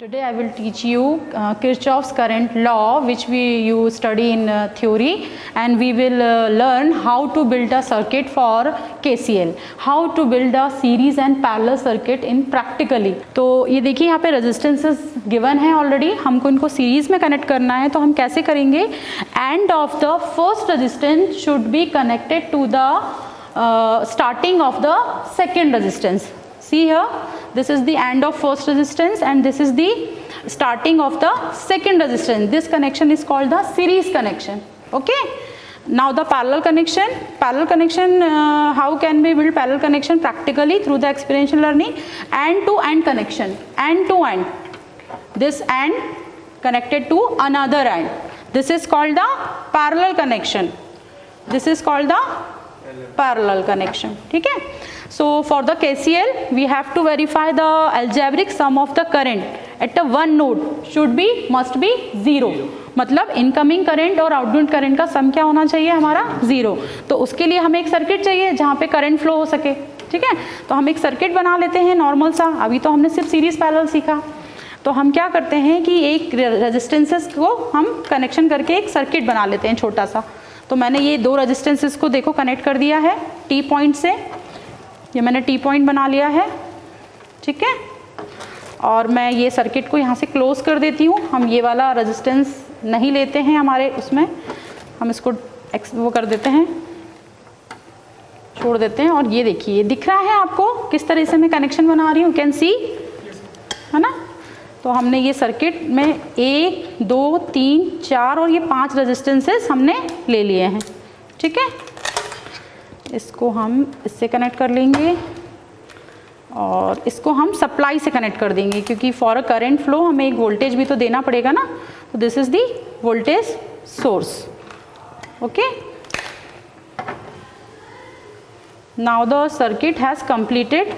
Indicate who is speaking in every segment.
Speaker 1: Today I will teach you Kirchhoff's current law, which you study in theory, and we will learn how to build a circuit for KCL, how to build a series and parallel circuit in practically. तो ये देखिए यहाँ पे resistances given है already, हमको इनको series में connect करना है, तो हम कैसे करेंगे? End of the first resistance should be connected to the starting of the second resistance. See here, this is the end of first resistance and this is the starting of the second resistance. This connection is called the series connection. Okay, now the parallel connection. How can we build parallel connection practically? Through the experiential learning. End to end connection, end to end, this end connected to another end, this is called the parallel connection. This is called the parallel connection. ठीक है? So for the KCL we have to verify the algebraic sum of the current at a one node must be 0. मतलब incoming current और outgoing current का सम क्या होना चाहिए हमारा? 0. तो उसके लिए हमें एक सर्किट चाहिए जहाँ पे करंट फ्लो हो सके. ठीक है, तो हम एक सर्किट बना लेते हैं नॉर्मल सा. अभी तो हमने सिर्फ सीरीज पैरेलल सीखा, तो हम क्या करते हैं कि एक रेजिस्टेंसेस को हम कनेक्शन करके एक सर्किट बना लेते हैं छोटा सा. तो मैंने ये दो रेजिस्टेंसेस को देखो कनेक्ट कर दिया है टी पॉइंट से. ये मैंने टी पॉइंट बना लिया है. ठीक है, और मैं ये सर्किट को यहाँ से क्लोज कर देती हूँ. हम ये वाला रेजिस्टेंस नहीं लेते हैं हमारे उसमें, हम इसको वो कर देते हैं, छोड़ देते हैं. और ये देखिए, दिख रहा है आपको किस तरह से मैं कनेक्शन बना रही हूँ? कैन सी, है ना? तो हमने ये सर्किट में 1, 2, 3, 4 और ये 5 रेजिस्टेंसेस हमने ले लिए हैं. ठीक है, इसको हम इससे कनेक्ट कर लेंगे और इसको हम सप्लाई से कनेक्ट कर देंगे, क्योंकि फॉर अ करंट फ्लो हमें एक वोल्टेज भी तो देना पड़ेगा ना. तो this is the voltage source. Okay, now the circuit has completed.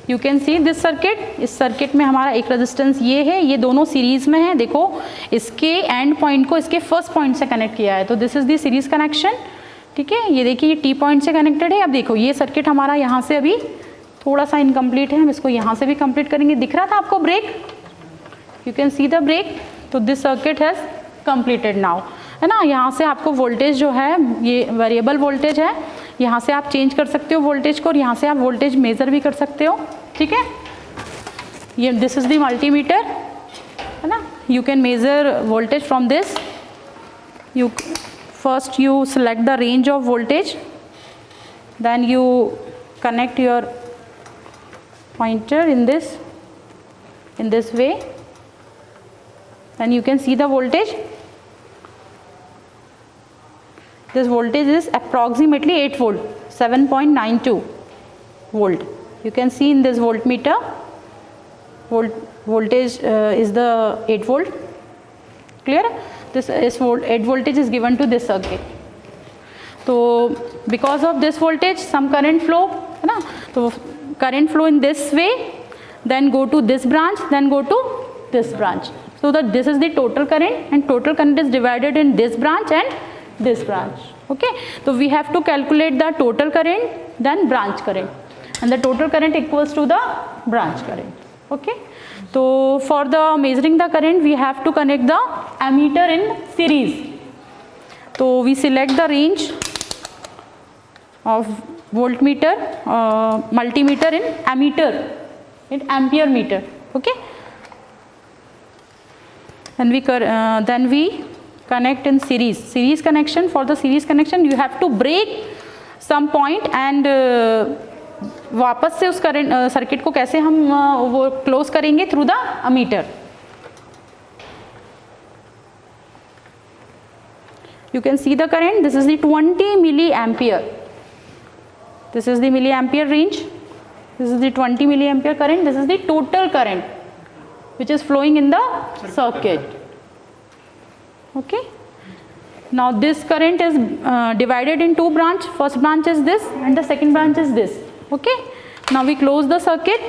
Speaker 1: You can see this circuit. इस सर्किट में हमारा एक रेजिस्टेंस ये है, ये दोनों सीरीज में है. देखो, इसके एंड पॉइंट को इसके फर्स्ट पॉइंट से कनेक्ट किया है, तो this is the series connection. ठीक है, ये देखिए, ये टी पॉइंट से कनेक्टेड है. अब देखो, ये सर्किट हमारा यहाँ से अभी थोड़ा सा इनकम्प्लीट है, हम इसको यहाँ से भी कंप्लीट करेंगे. दिख रहा था आपको break? You can see the break. तो this circuit has completed now, है ना. यहाँ से आपको वोल्टेज जो है, ये वेरिएबल वोल्टेज है, यहाँ से आप चेंज कर सकते हो वोल्टेज को, और यहाँ से आप वोल्टेज मेज़र भी कर सकते हो. ठीक है, ये दिस इज द मल्टीमीटर, है ना. You can measure voltage from this. You first you select the range of voltage, then you connect your pointer in this way, then you can see the voltage. This voltage is approximately 8 volt, 7.92 volt. You can see in this voltmeter, voltage is the 8 volt. Clear? This is 8 voltage is given to this circuit. तो because of this voltage some current flow, है ना. तो current flow in this way, then go to this branch, then go to this branch. So that this is the total current, and total current is divided in this branch and this branch. Okay, so we have to calculate the total current, then branch current, and the total current equals to the branch current. Okay, so for the measuring the current we have to connect the ammeter in series. So we select the range of voltmeter, multimeter in ammeter, in ampere meter. Okay, and then we connect in series connection. For the series connection you have to break some point and वापस से उस current circuit को कैसे हम वो close करेंगे? Through the ammeter. You can see the current. This is the 20 milliampere. This is the milliampere range. This is the 20 milliampere current. This is the total current which is flowing in the circuit. Okay. Now this current is divided in two branches. First branch is this and the second branch is this. Okay. Now we close the circuit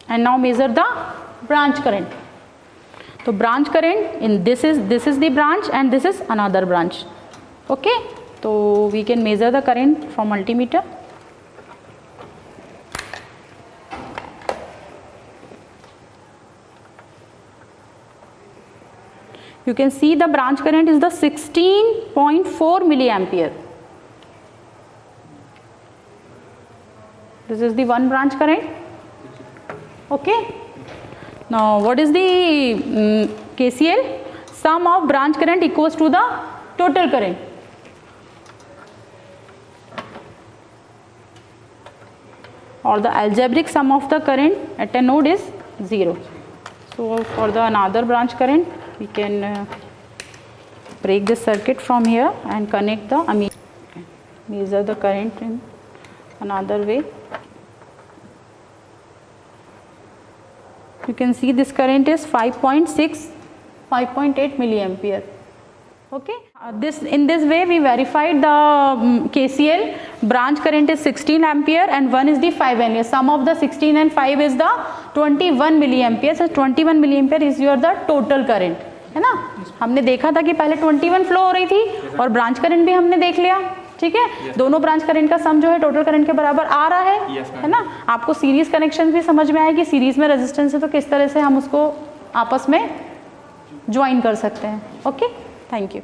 Speaker 1: and now measure the branch current. So branch current in this is the branch and this is another branch. Okay, so we can measure the current from multimeter. you can see the branch current is the 16.4 milliampere. This is the one branch current. Okay. Now what is the KCL? Sum of branch current equals to the total current. Or the algebraic sum of the current at a node is 0. So for the another branch current, we can break the circuit from here and connect the measure the current in another way. You can see this current is 5.8 milliampere. Okay. In this way we verified the KCL. Branch current is 16 ampere and one is the 5 ampere. Sum of the 16 and 5 is the 21 milliampere. So 21 milliampere is your the total current, है ना. हमने देखा था कि पहले 21 flow हो रही थी और ब्रांच करंट भी हमने देख लिया. ठीक है. दोनों ब्रांच करंट का सम जो है टोटल करंट के बराबर आ रहा है ना. आपको सीरीज कनेक्शन भी समझ में आया कि सीरीज में रेजिस्टेंस है तो किस तरह से हम उसको आपस में ज्वाइन कर सकते हैं. ओके. Thank you.